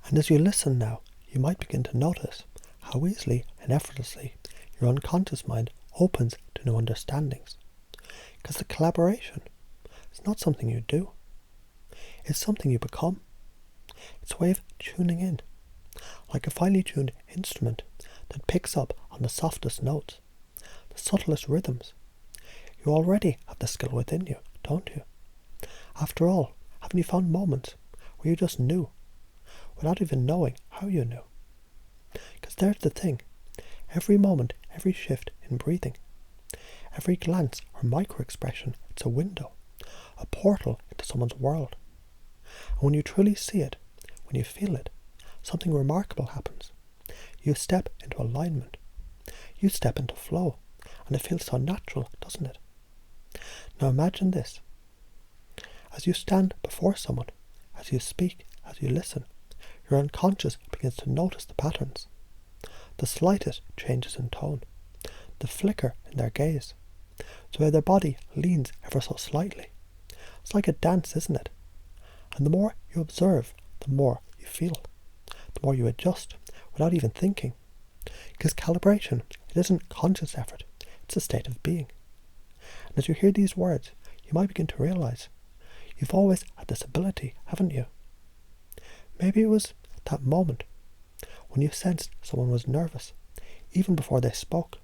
And as you listen now, you might begin to notice how easily and effortlessly your unconscious mind opens to new understandings. Because the collaboration is not something you do, it's something you become. It's a way of tuning in, like a finely tuned instrument that picks up on the softest notes, the subtlest rhythms. You already have the skill within you, don't you? After all, haven't you found moments where you just knew, without even knowing how you knew? Because there's the thing, every moment, every shift in breathing, every glance or micro-expression, it's a window, a portal into someone's world. And when you truly see it, when you feel it, something remarkable happens. You step into alignment. You step into flow. And it feels so natural, doesn't it? Now imagine this. As you stand before someone, as you speak, as you listen, your unconscious begins to notice the patterns, the slightest changes in tone, the flicker in their gaze, the way their body leans ever so slightly. It's like a dance, isn't it? And the more you observe, the more you feel, the more you adjust without even thinking. Because calibration, it isn't conscious effort, it's a state of being. And as you hear these words, you might begin to realize you've always had this ability, haven't you? Maybe it was that moment when you sensed someone was nervous, even before they spoke,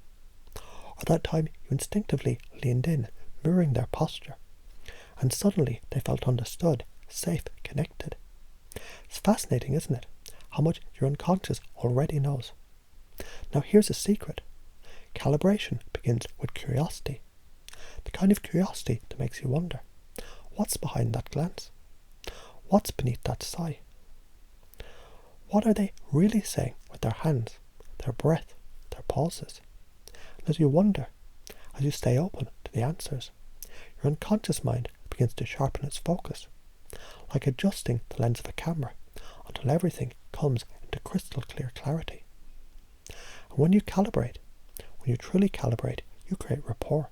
or that time you instinctively leaned in, mirroring their posture, and suddenly they felt understood, safe, connected. It's fascinating, isn't it, how much your unconscious already knows. Now here's a secret. Calibration begins with curiosity. The kind of curiosity that makes you wonder, what's behind that glance? What's beneath that sigh? What are they really saying with their hands, their breath, their pauses? And as you wonder, as you stay open to the answers, your unconscious mind begins to sharpen its focus, like adjusting the lens of a camera until everything comes into crystal clear clarity. And when you calibrate, when you truly calibrate, you create rapport,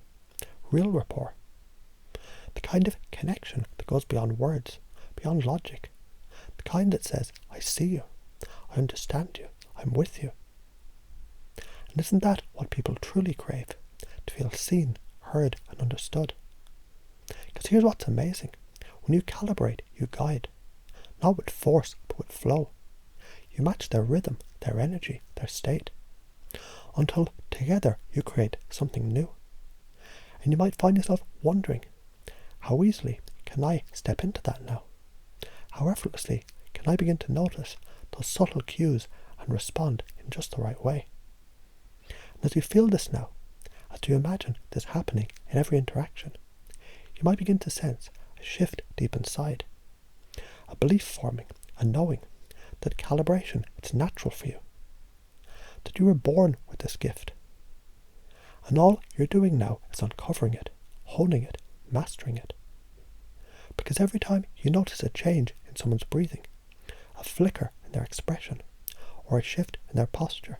real rapport. The kind of connection that goes beyond words, beyond logic. The kind that says, I see you, I understand you, I'm with you. And isn't that what people truly crave? To feel seen, heard and understood. Because here's what's amazing. When you calibrate, you guide. Not with force, but with flow. You match their rhythm, their energy, their state. Until together you create something new. And you might find yourself wondering, how easily can I step into that now? How effortlessly can I begin to notice those subtle cues and respond in just the right way? And as you feel this now, as you imagine this happening in every interaction, you might begin to sense a shift deep inside, a belief forming, a knowing that calibration, it's natural for you, that you were born with this gift. And all you're doing now is uncovering it, honing it, mastering it. Because every time you notice a change in someone's breathing, a flicker in their expression, or a shift in their posture,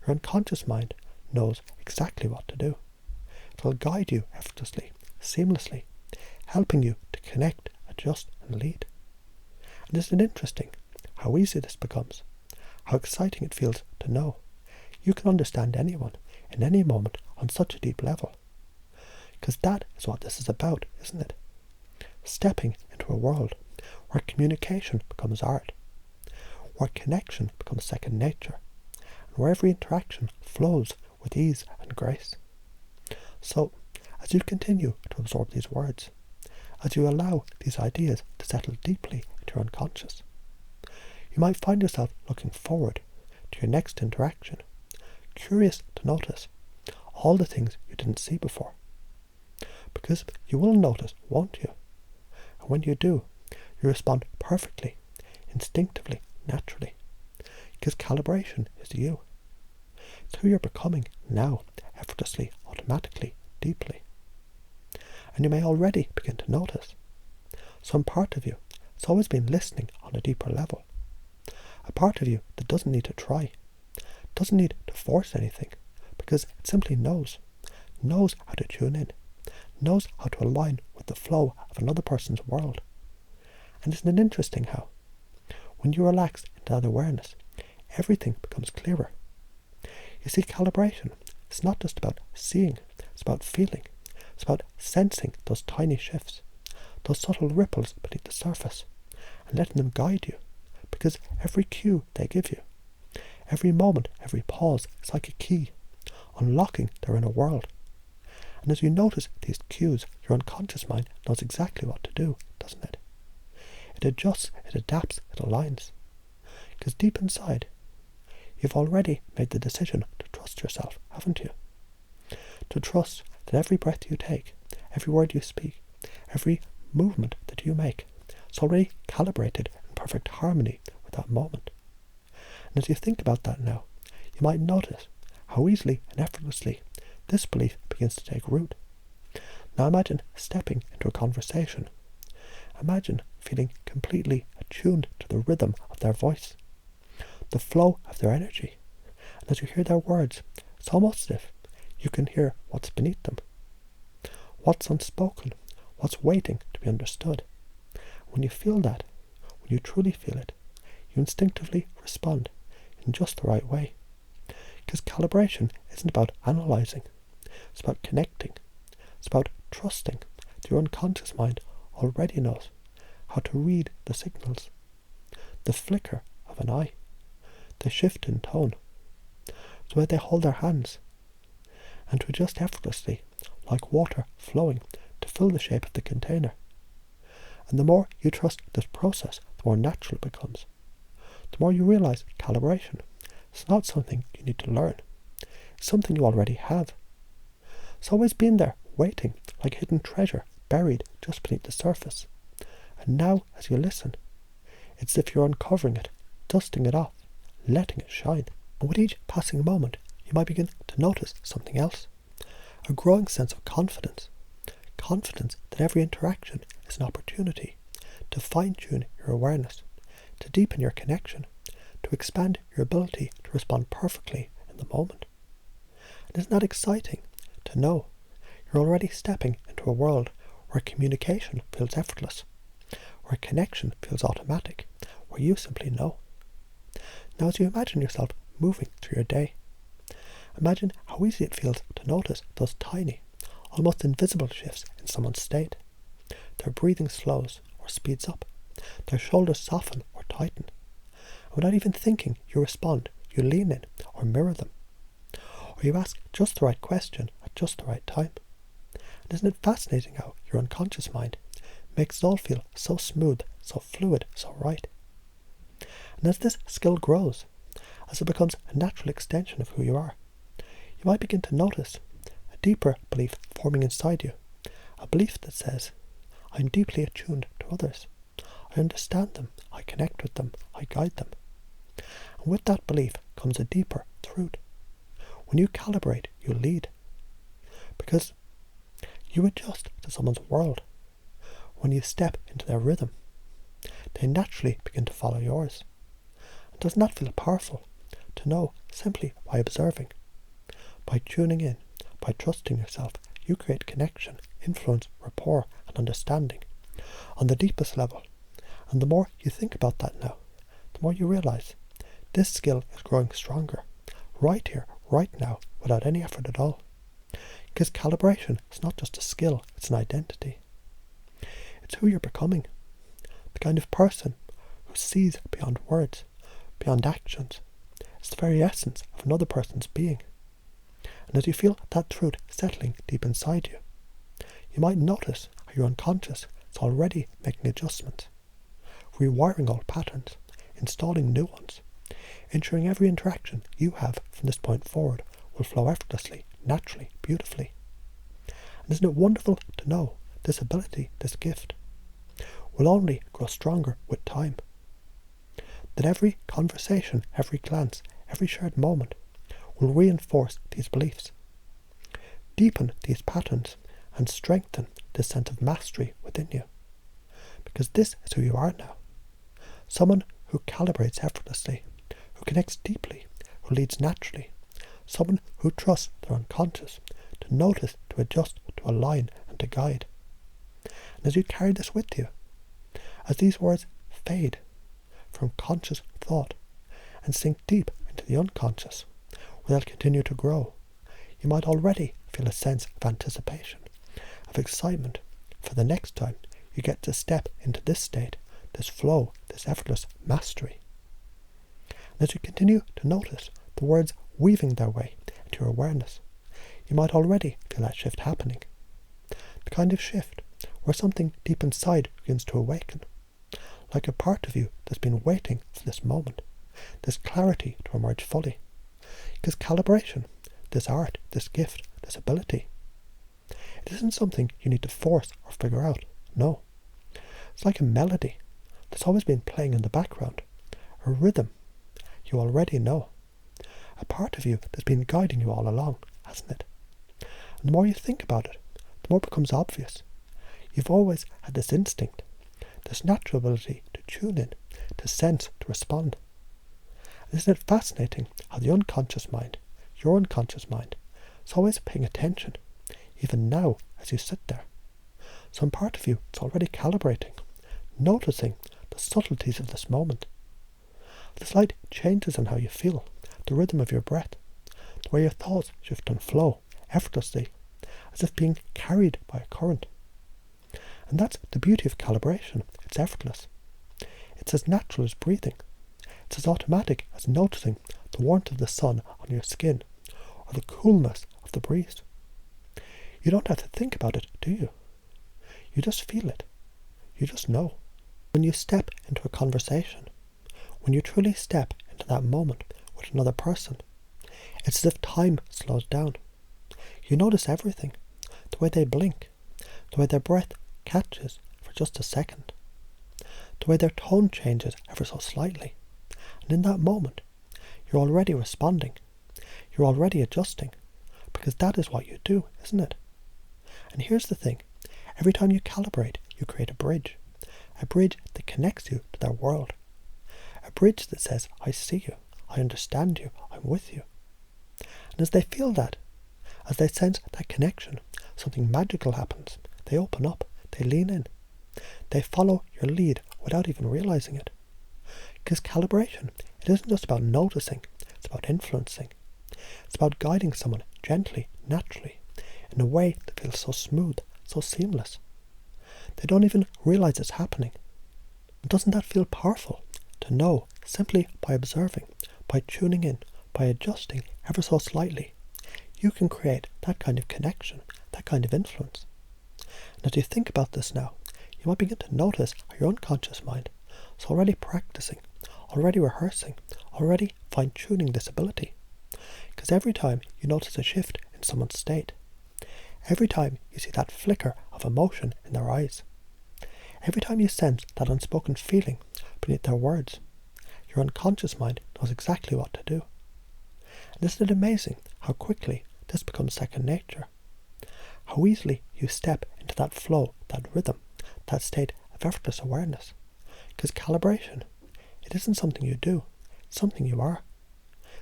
your unconscious mind knows exactly what to do. It'll guide you effortlessly, seamlessly, helping you to connect, adjust and lead. And isn't it interesting how easy this becomes, how exciting it feels to know you can understand anyone in any moment on such a deep level? Because that is what this is about, isn't it? Stepping into a world where communication becomes art, where connection becomes second nature, and where every interaction flows with ease and grace. So, as you continue to absorb these words, as you allow these ideas to settle deeply into your unconscious, you might find yourself looking forward to your next interaction, curious to notice all the things you didn't see before. Because you will notice, won't you? And when you do, you respond perfectly, instinctively, naturally. Because calibration is you. It's who you're becoming now, effortlessly, automatically, deeply. And you may already begin to notice some part of you has always been listening on a deeper level. A part of you that doesn't need to try, doesn't need to force anything, because it simply knows how to tune in, knows how to align with the flow of another person's world. And isn't it interesting how, when you relax to that awareness, everything becomes clearer. You see, calibration is not just about seeing, it's about feeling. It's about sensing those tiny shifts, those subtle ripples beneath the surface, and letting them guide you, because every cue they give you, every moment, every pause is like a key, unlocking their inner world. And as you notice these cues, your unconscious mind knows exactly what to do, doesn't it? It adjusts, it adapts, it aligns. Because deep inside, you've already made the decision to trust yourself, haven't you? To trust that every breath you take, every word you speak, every movement that you make is already calibrated in perfect harmony with that moment. And as you think about that now, you might notice how easily and effortlessly this belief begins to take root. Now imagine stepping into a conversation. Imagine feeling completely attuned to the rhythm of their voice, the flow of their energy. And as you hear their words, it's almost as if you can hear what's beneath them, what's unspoken, what's waiting to be understood. When you feel that, when you truly feel it, you instinctively respond in just the right way. Because calibration isn't about analysing, it's about connecting, it's about trusting that your unconscious mind already knows how to read the signals, the flicker of an eye, the shift in tone, the way they hold their hands, and to adjust effortlessly, like water flowing, to fill the shape of the container. And the more you trust this process, the more natural it becomes. The more you realise calibration is not something you need to learn. It's something you already have. It's always been there, waiting, like hidden treasure, buried just beneath the surface. And now, as you listen, it's as if you're uncovering it, dusting it off, letting it shine. And with each passing moment, you might begin to notice something else. A growing sense of confidence. Confidence that every interaction is an opportunity to fine-tune your awareness, to deepen your connection, to expand your ability to respond perfectly in the moment. And isn't that exciting to know you're already stepping into a world where communication feels effortless, where connection feels automatic, where you simply know. Now as you imagine yourself moving through your day, imagine how easy it feels to notice those tiny, almost invisible shifts in someone's state. Their breathing slows or speeds up, their shoulders soften or tighten. And without even thinking, you respond, you lean in or mirror them, or you ask just the right question at just the right time. And isn't it fascinating how your unconscious mind makes it all feel so smooth, so fluid, so right? And as this skill grows, as it becomes a natural extension of who you are, you might begin to notice a deeper belief forming inside you, a belief that says, I'm deeply attuned to others. I understand them, I connect with them, I guide them. And with that belief comes a deeper truth. When you calibrate, you lead. Because you adjust to someone's world. When you step into their rhythm, they naturally begin to follow yours. And doesn't that feel powerful? To know simply by observing, by tuning in, by trusting yourself, you create connection, influence, rapport, and understanding on the deepest level. And the more you think about that now, the more you realise this skill is growing stronger, right here, right now, without any effort at all. Because calibration is not just a skill, it's an identity. It's who you're becoming, the kind of person who sees beyond words, beyond actions. It's the very essence of another person's being. And as you feel that truth settling deep inside you, you might notice how your unconscious is already making adjustments, rewiring old patterns, installing new ones, ensuring every interaction you have from this point forward will flow effortlessly, naturally, beautifully. And isn't it wonderful to know this ability, this gift, will only grow stronger with time? That every conversation, every glance, every shared moment will reinforce these beliefs, deepen these patterns, and strengthen this sense of mastery within you. Because this is who you are now. Someone who calibrates effortlessly, who connects deeply, who leads naturally. Someone who trusts their unconscious to notice, to adjust, to align, and to guide. And as you carry this with you, as these words fade from conscious thought and sink deep into the unconscious, where they'll continue to grow. You might already feel a sense of anticipation, of excitement for the next time you get to step into this state, this flow, this effortless mastery. And as you continue to notice the words weaving their way into your awareness, you might already feel that shift happening. The kind of shift where something deep inside begins to awaken, like a part of you that's been waiting for this moment, this clarity to emerge fully. Because calibration, this art, this gift, this ability, it isn't something you need to force or figure out. No. It's like a melody that's always been playing in the background, a rhythm you already know, a part of you that's been guiding you all along, hasn't it? And the more you think about it, the more it becomes obvious. You've always had this instinct, this natural ability to tune in, to sense, to respond. And isn't it fascinating how the unconscious mind, your unconscious mind, is always paying attention, even now as you sit there. Some part of you is already calibrating, noticing the subtleties of this moment. The slight changes in how you feel, the rhythm of your breath, the way your thoughts shift and flow effortlessly, as if being carried by a current. And that's the beauty of calibration. It's effortless. It's as natural as breathing. It's as automatic as noticing the warmth of the sun on your skin or the coolness of the breeze. You don't have to think about it, do you? You just feel it. You just know. When you step into a conversation, when you truly step into that moment with another person, it's as if time slows down. You notice everything, the way they blink, the way their breath catches for just a second, the way their tone changes ever so slightly. And in that moment, you're already responding. You're already adjusting, because that is what you do, isn't it? And here's the thing. Every time you calibrate, you create a bridge that connects you to their world, a bridge that says, I see you, I understand you, I'm with you. And as they feel that, as they sense that connection, something magical happens. They open up, they lean in, they follow your lead without even realizing it. Because calibration, it isn't just about noticing, it's about influencing. It's about guiding someone gently, naturally, in a way that feels so smooth, so seamless. They don't even realize it's happening. Doesn't that feel powerful? To know, simply by observing, by tuning in, by adjusting ever so slightly, you can create that kind of connection, that kind of influence. And as you think about this now, you might begin to notice how your unconscious mind is already practicing, already rehearsing, already fine-tuning this ability. Because every time you notice a shift in someone's state, every time you see that flicker of emotion in their eyes, every time you sense that unspoken feeling beneath their words, your unconscious mind knows exactly what to do. And isn't it amazing how quickly this becomes second nature? How easily you step into that flow, that rhythm, that state of effortless awareness. Because calibration, it isn't something you do, it's something you are.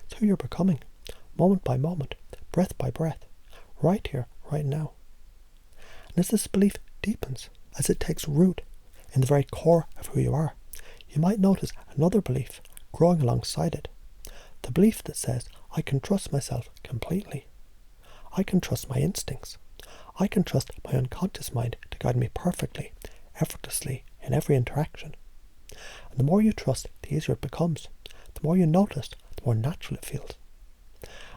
It's who you're becoming, moment by moment, breath by breath, right here, right now. And as this belief deepens, as it takes root in the very core of who you are, you might notice another belief growing alongside it. The belief that says, I can trust myself completely. I can trust my instincts. I can trust my unconscious mind to guide me perfectly, effortlessly in every interaction. And the more you trust, the easier it becomes. The more you notice, the more natural it feels.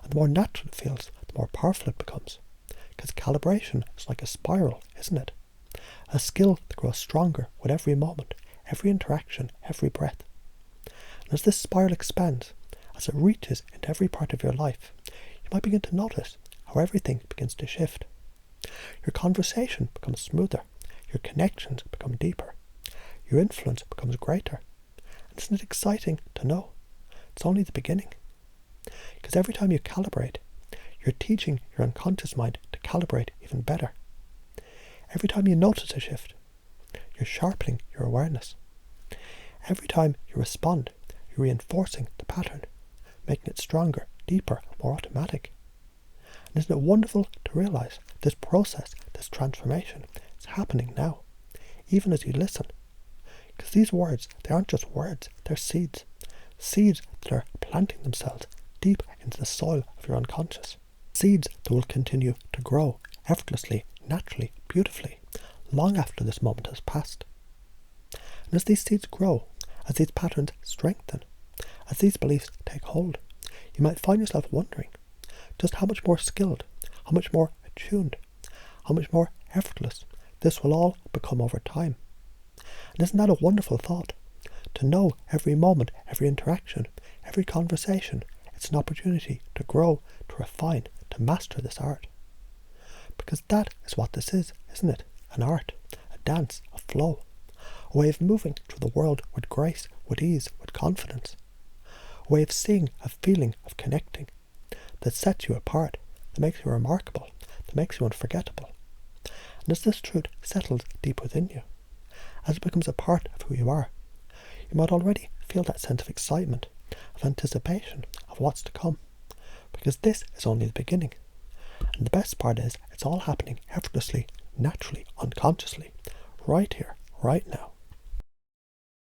And the more natural it feels, the more powerful it becomes. Because calibration is like a spiral, isn't it? A skill that grows stronger with every moment, every interaction, every breath. And as this spiral expands, as it reaches into every part of your life, you might begin to notice how everything begins to shift. Your conversation becomes smoother, your connections become deeper, your influence becomes greater. And isn't it exciting to know? It's only the beginning. Because every time you calibrate, you're teaching your unconscious mind to calibrate even better. Every time you notice a shift, you're sharpening your awareness. Every time you respond, you're reinforcing the pattern, making it stronger, deeper, more automatic. And isn't it wonderful to realize this process, this transformation, is happening now, even as you listen? Because these words, they aren't just words, they're seeds. Seeds that are planting themselves deep into the soil of your unconscious. Seeds that will continue to grow effortlessly, naturally, beautifully, long after this moment has passed. And as these seeds grow, as these patterns strengthen, as these beliefs take hold, you might find yourself wondering just how much more skilled, how much more attuned, how much more effortless this will all become over time. And isn't that a wonderful thought? To know every moment, every interaction, every conversation, it's an opportunity to grow, to refine, to master this art. Because that is what this is, isn't it? An art, a dance, a flow, a way of moving through the world with grace, with ease, with confidence, a way of seeing, of feeling, of connecting, that sets you apart, that makes you remarkable, that makes you unforgettable. And as this truth settles deep within you, as it becomes a part of who you are, you might already feel that sense of excitement, of anticipation, of what's to come, because this is only the beginning. And the best part is, it's all happening effortlessly, naturally, unconsciously, right here, right now.